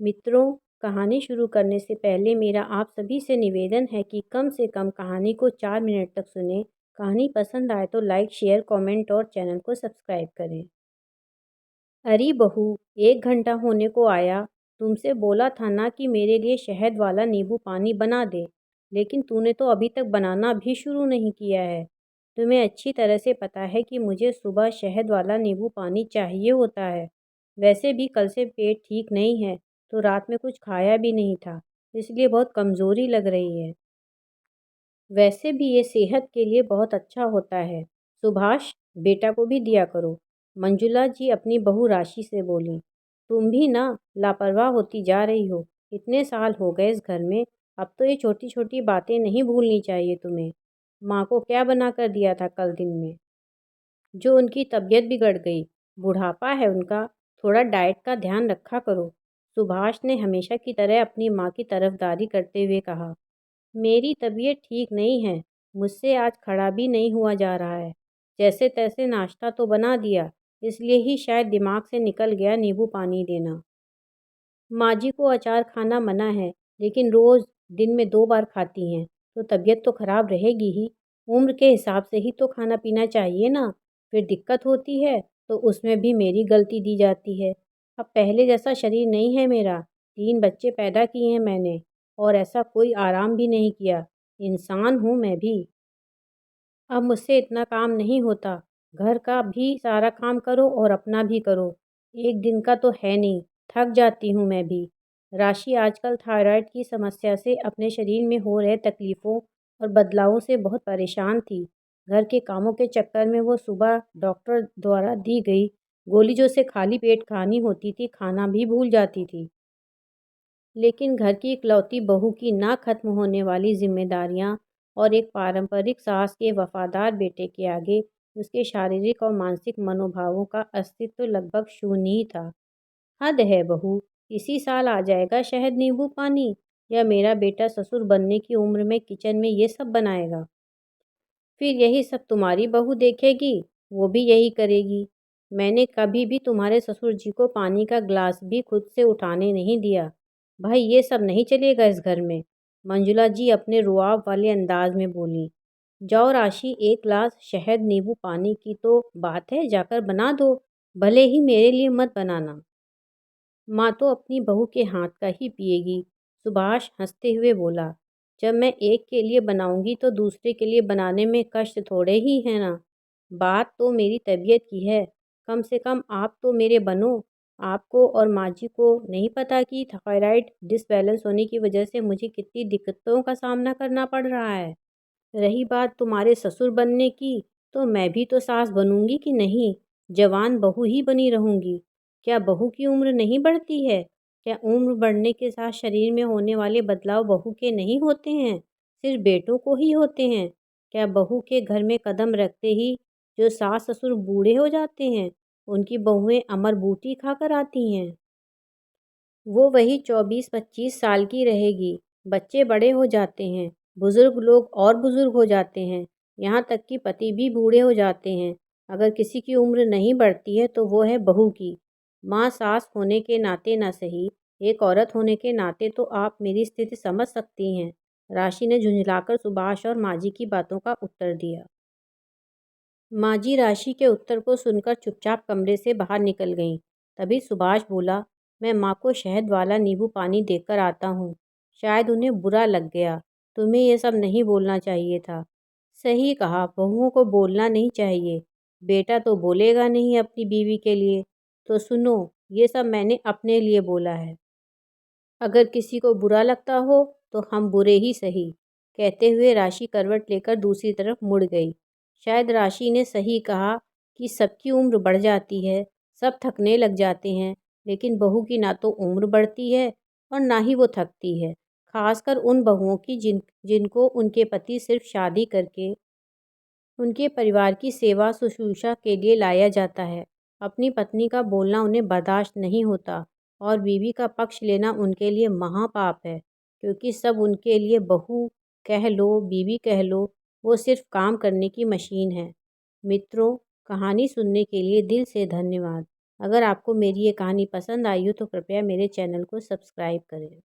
मित्रों, कहानी शुरू करने से पहले मेरा आप सभी से निवेदन है कि कम से कम कहानी को 4 मिनट तक सुनें। कहानी पसंद आए तो लाइक, शेयर, कमेंट और चैनल को सब्सक्राइब करें। अरे बहू, 1 घंटा होने को आया। तुमसे बोला था ना कि मेरे लिए शहद वाला नींबू पानी बना दे, लेकिन तूने तो अभी तक बनाना भी शुरू नहीं किया है। तुम्हें अच्छी तरह से पता है कि मुझे सुबह शहद वाला नींबू पानी चाहिए होता है। वैसे भी कल से पेट ठीक नहीं है, तो रात में कुछ खाया भी नहीं था, इसलिए बहुत कमज़ोरी लग रही है। वैसे भी ये सेहत के लिए बहुत अच्छा होता है। सुभाष, बेटा को भी दिया करो। मंजुला जी अपनी बहू राशि से बोली। तुम भी ना लापरवाह होती जा रही हो। इतने साल हो गए इस घर में, अब तो ये छोटी छोटी बातें नहीं भूलनी चाहिए तुम्हें। माँ को क्या बना कर दिया था कल दिन में, जो उनकी तबीयत बिगड़ गई। बुढ़ापा है उनका, थोड़ा डाइट का ध्यान रखा करो। सुभाष ने हमेशा की तरह अपनी माँ की तरफदारी करते हुए कहा। मेरी तबीयत ठीक नहीं है, मुझसे आज खड़ा भी नहीं हुआ जा रहा है। जैसे तैसे नाश्ता तो बना दिया, इसलिए ही शायद दिमाग से निकल गया नींबू पानी देना। माँ जी को अचार खाना मना है, लेकिन रोज़ दिन में 2 बार खाती हैं, तो तबीयत तो खराब रहेगी ही। उम्र के हिसाब से ही तो खाना पीना चाहिए ना। फिर दिक्कत होती है तो उसमें भी मेरी गलती दी जाती है। अब पहले जैसा शरीर नहीं है मेरा। 3 बच्चे पैदा किए हैं मैंने, और ऐसा कोई आराम भी नहीं किया। इंसान हूँ मैं भी। अब मुझसे इतना काम नहीं होता। घर का भी सारा काम करो और अपना भी करो। एक दिन का तो है नहीं, थक जाती हूँ मैं भी। राशि आजकल थायराइड की समस्या से अपने शरीर में हो रहे तकलीफ़ों और बदलावों से बहुत परेशान थी। घर के कामों के चक्कर में वो सुबह डॉक्टर द्वारा दी गई गोली जो उसे खाली पेट खानी होती थी, खाना भी भूल जाती थी। लेकिन घर की इकलौती बहू की ना खत्म होने वाली जिम्मेदारियां और एक पारंपरिक सास के वफादार बेटे के आगे उसके शारीरिक और मानसिक मनोभावों का अस्तित्व लगभग शून्य ही था। हद है बहू, इसी साल आ जाएगा शहद नींबू पानी, या मेरा बेटा ससुर बनने की उम्र में किचन में ये सब बनाएगा। फिर यही सब तुम्हारी बहू देखेगी, वो भी यही करेगी। मैंने कभी भी तुम्हारे ससुर जी को पानी का ग्लास भी खुद से उठाने नहीं दिया। भाई ये सब नहीं चलेगा इस घर में। मंजुला जी अपने रुआब वाले अंदाज में बोली। जाओ राशि, एक गिलास शहद नींबू पानी की तो बात है, जाकर बना दो। भले ही मेरे लिए मत बनाना। माँ तो अपनी बहू के हाथ का ही पिएगी। सुभाष हंसते हुए बोला। जब मैं एक के लिए बनाऊंगी तो दूसरे के लिए बनाने में कष्ट थोड़े ही है ना। बात तो मेरी तबीयत की है। कम से कम आप तो मेरे बनो। आपको और माँ जी को नहीं पता कि थायराइड डिसबैलेंस होने की वजह से मुझे कितनी दिक्कतों का सामना करना पड़ रहा है। रही बात तुम्हारे ससुर बनने की, तो मैं भी तो सास बनूंगी कि नहीं? जवान बहू ही बनी रहूंगी। क्या बहू की उम्र नहीं बढ़ती है? क्या उम्र बढ़ने के साथ शरीर में होने वाले बदलाव बहू के नहीं होते हैं, सिर्फ बेटों को ही होते हैं? क्या बहू के घर में कदम रखते ही जो सास ससुर बूढ़े हो जाते हैं, उनकी बहुएं अमर बूटी खाकर आती हैं? वो वही 24-25 साल की रहेगी। बच्चे बड़े हो जाते हैं, बुज़ुर्ग लोग और बुज़ुर्ग हो जाते हैं, यहाँ तक कि पति भी बूढ़े हो जाते हैं। अगर किसी की उम्र नहीं बढ़ती है तो वो है बहू की। माँ सास होने के नाते ना सही, एक औरत होने के नाते तो आप मेरी स्थिति समझ सकती हैं। राशि ने झुंझलाकर सुभाष और माँ जी की बातों का उत्तर दिया। माँ जी राशि के उत्तर को सुनकर चुपचाप कमरे से बाहर निकल गईं। तभी सुभाष बोला, मैं माँ को शहद वाला नींबू पानी देकर आता हूँ। शायद उन्हें बुरा लग गया। तुम्हें ये सब नहीं बोलना चाहिए था। सही कहा, बहुओं को बोलना नहीं चाहिए। बेटा तो बोलेगा नहीं अपनी बीवी के लिए। तो सुनो, ये सब मैंने अपने लिए बोला है। अगर किसी को बुरा लगता हो तो हम बुरे ही सही। कहते हुए राशि करवट लेकर दूसरी तरफ मुड़ गई। शायद राशि ने सही कहा कि सबकी उम्र बढ़ जाती है, सब थकने लग जाते हैं, लेकिन बहू की ना तो उम्र बढ़ती है और ना ही वो थकती है। खासकर उन बहुओं की जिनको उनके पति सिर्फ शादी करके उनके परिवार की सेवा शुश्रूषा के लिए लाया जाता है। अपनी पत्नी का बोलना उन्हें बर्दाश्त नहीं होता, और बीवी का पक्ष लेना उनके लिए महापाप है, क्योंकि सब उनके लिए बहू कह लो, बीवी कह लो, वो सिर्फ काम करने की मशीन है। मित्रों, कहानी सुनने के लिए दिल से धन्यवाद। अगर आपको मेरी ये कहानी पसंद आई हो तो कृपया मेरे चैनल को सब्सक्राइब करें।